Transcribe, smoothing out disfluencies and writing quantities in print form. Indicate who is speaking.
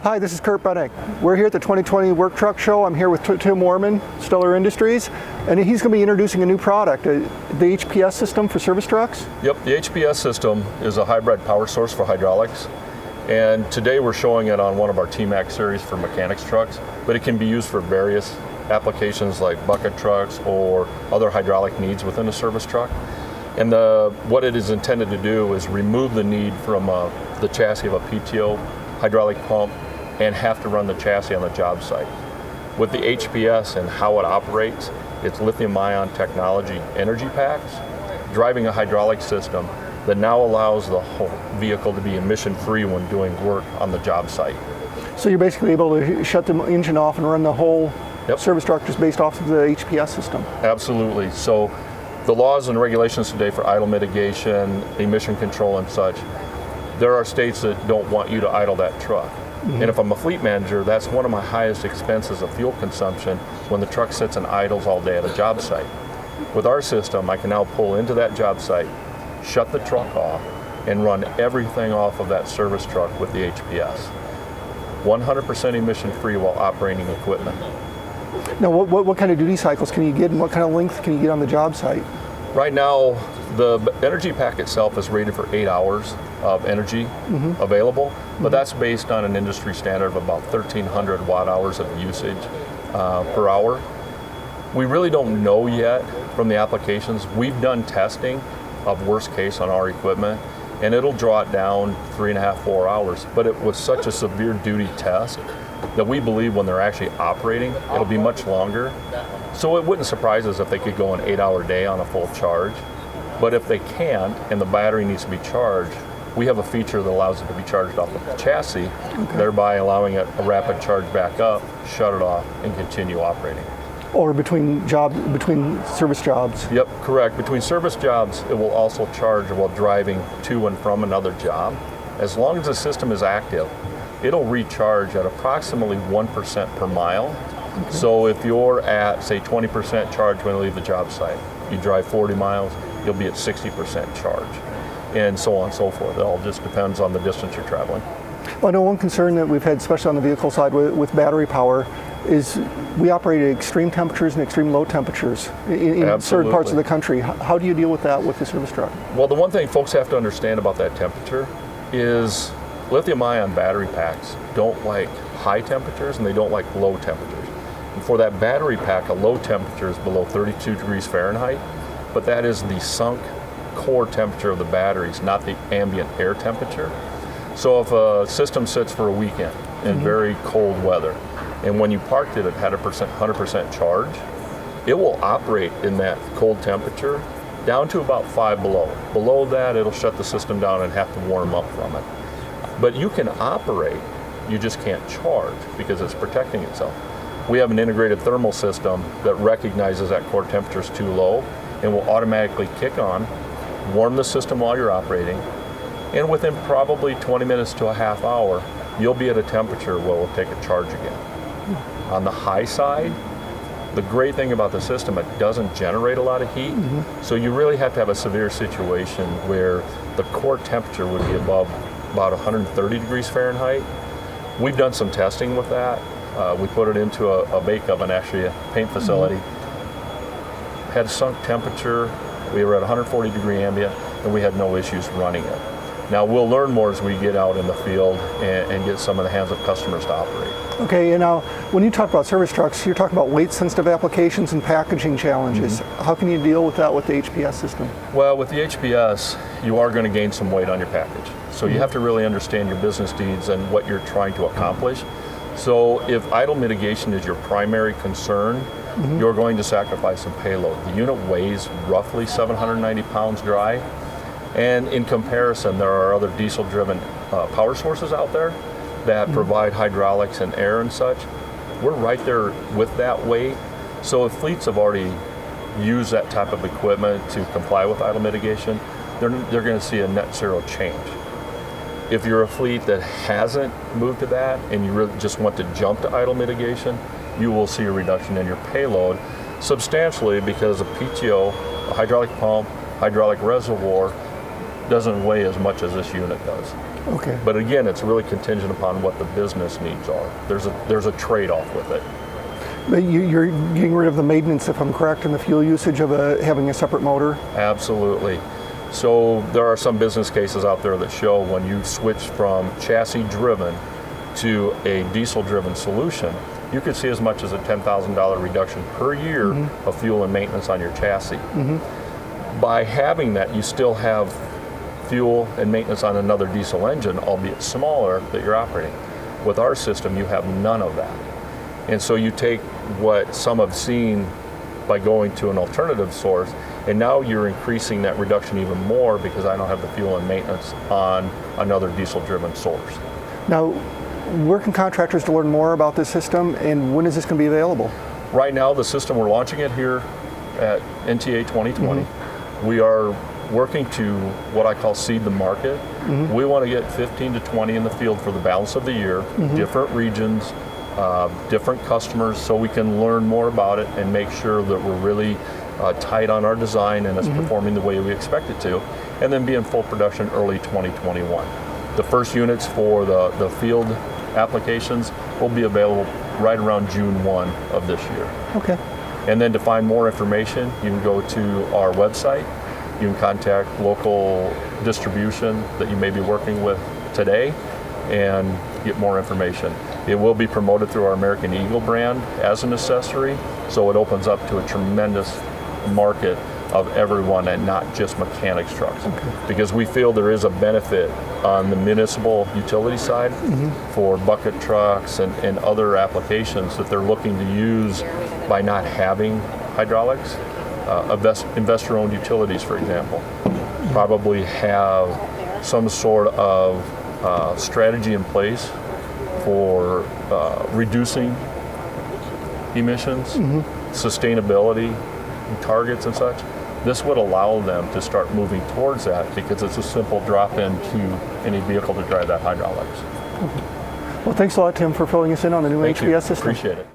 Speaker 1: Hi, this is Kurt Bennick. We're here at the 2020 Work Truck Show. I'm here with Tim Worman, Stellar Industries, and he's going to be introducing a new product, the HPS system for service trucks.
Speaker 2: Yep, the HPS system is a hybrid power source for hydraulics, and today we're showing it on one of our T-Max series for mechanics trucks, but it can be used for various applications like bucket trucks or other hydraulic needs within a service truck. And what it is intended to do is remove the need from the chassis of a PTO hydraulic pump and have to run the chassis on the job site. With the HPS and how it operates, it's lithium-ion technology energy packs, driving a hydraulic system that now allows the whole vehicle to be emission-free when doing work on the job site.
Speaker 1: So you're basically able to shut the engine off and run the whole
Speaker 2: Yep.
Speaker 1: service truck just based off of the HPS system.
Speaker 2: Absolutely. So the laws and regulations today for idle mitigation, emission control and such, there are states that don't want you to idle that truck. And if I'm a fleet manager, that's one of my highest expenses of fuel consumption when the truck sits and idles all day at a job site. With our system, I can now pull into that job site, shut the truck off, and run everything off of that service truck with the HPS. 100% emission free while operating equipment.
Speaker 1: Now, what kind of duty cycles can you get and what kind of length can you get on the job site?
Speaker 2: Right now, the energy pack itself is rated for 8 hours of energy available, but that's based on an industry standard of about 1,300 watt hours of usage per hour. We really don't know yet from the applications. We've done testing of worst case on our equipment, and it'll draw it down 3.5, 4 hours, but it was such a severe duty test that we believe when they're actually operating, it'll be much longer. So it wouldn't surprise us if they could go an 8-hour day on a full charge. But if they can't, and the battery needs to be charged, we have a feature that allows it to be charged off of the chassis, thereby allowing it a rapid charge back up, shut it off, and continue operating.
Speaker 1: Or between service jobs?
Speaker 2: Yep, correct. Between service jobs, it will also charge while driving to and from another job. As long as the system is active, it'll recharge at approximately 1% per mile. So if you're at, say, 20% charge when you leave the job site, you drive 40 miles, you'll be at 60% charge, and so on and so forth. It all just depends on the distance you're traveling.
Speaker 1: Well, I know one concern that we've had, especially on the vehicle side with battery power, is we operate at extreme temperatures and extreme low temperatures in certain parts of the country. How do you deal with that with the service truck?
Speaker 2: Well, the one thing folks have to understand about that temperature is lithium-ion battery packs don't like high temperatures and they don't like low temperatures. And for that battery pack, a low temperature is below 32 degrees Fahrenheit, but that is the sunk core temperature of the batteries, not the ambient air temperature. So if a system sits for a weekend in very cold weather, and when you parked it, it had 100% charge, it will operate in that cold temperature down to about 5 below. Below that, it'll shut the system down and have to warm up from it. But you can operate, you just can't charge because it's protecting itself. We have an integrated thermal system that recognizes that core temperature is too low and will automatically kick on, warm the system while you're operating, and within probably 20 minutes to a half hour, you'll be at a temperature where it will take a charge again. On the high side, the great thing about the system, it doesn't generate a lot of heat, so you really have to have a severe situation where the core temperature would be above about 130 degrees Fahrenheit. We've done some testing with that. We put it into a bake oven, actually a paint facility. Had a sunk temperature, we were at 140 degree ambient, and we had no issues running it. Now we'll learn more as we get out in the field and get some of the hands of customers to operate.
Speaker 1: Okay, and now when you talk about service trucks, you're talking about weight sensitive applications and packaging challenges. How can you deal with that with the HPS system?
Speaker 2: Well, with the HPS, you are going to gain some weight on your package. So you have to really understand your business needs and what you're trying to accomplish. So if idle mitigation is your primary concern, you're going to sacrifice some payload. The unit weighs roughly 790 pounds dry. And in comparison, there are other diesel-driven power sources out there that provide hydraulics and air and such. We're right there with that weight. So if fleets have already used that type of equipment to comply with idle mitigation, they're going to see a net zero change. If you're a fleet that hasn't moved to that and you really just want to jump to idle mitigation, you will see a reduction in your payload substantially because a PTO, a hydraulic pump, hydraulic reservoir, doesn't weigh as much as this unit does.
Speaker 1: Okay.
Speaker 2: But again, it's really contingent upon what the business needs are. There's a trade-off with it.
Speaker 1: But you're getting rid of the maintenance, if I'm correct, and the fuel usage of having a separate motor?
Speaker 2: Absolutely. So there are some business cases out there that show when you switch from chassis-driven to a diesel-driven solution, you could see as much as a $10,000 reduction per year of fuel and maintenance on your chassis. By having that, you still have fuel and maintenance on another diesel engine, albeit smaller, that you're operating. With our system, you have none of that. And so you take what some have seen by going to an alternative source, and now you're increasing that reduction even more because I don't have the fuel and maintenance on another diesel-driven source.
Speaker 1: Now, where can contractors to learn more about this system, and when is this going to be available?
Speaker 2: Right now, the system, we're launching it here at NTA 2020. We are working to what I call seed the market. We want to get 15 to 20 in the field for the balance of the year, different regions, different customers, so we can learn more about it and make sure that we're really tight on our design and it's performing the way we expect it to, and then be in full production early 2021. The first units for the field applications will be available right around June 1 of this year.
Speaker 1: Okay.
Speaker 2: And then to find more information, you can go to our website. You can contact local distribution that you may be working with today and get more information. It will be promoted through our American Eagle brand as an accessory, so it opens up to a tremendous market of everyone and not just mechanics trucks. Because we feel there is a benefit on the municipal utility side for bucket trucks and other applications that they're looking to use by not having hydraulics. Investor-owned utilities, for example, probably have some sort of strategy in place for reducing emissions, sustainability targets and such. This would allow them to start moving towards that because it's a simple drop into any vehicle to drive that hydraulics.
Speaker 1: Well, thanks a lot, Tim, for filling us in on the new HPS system.
Speaker 2: Appreciate it.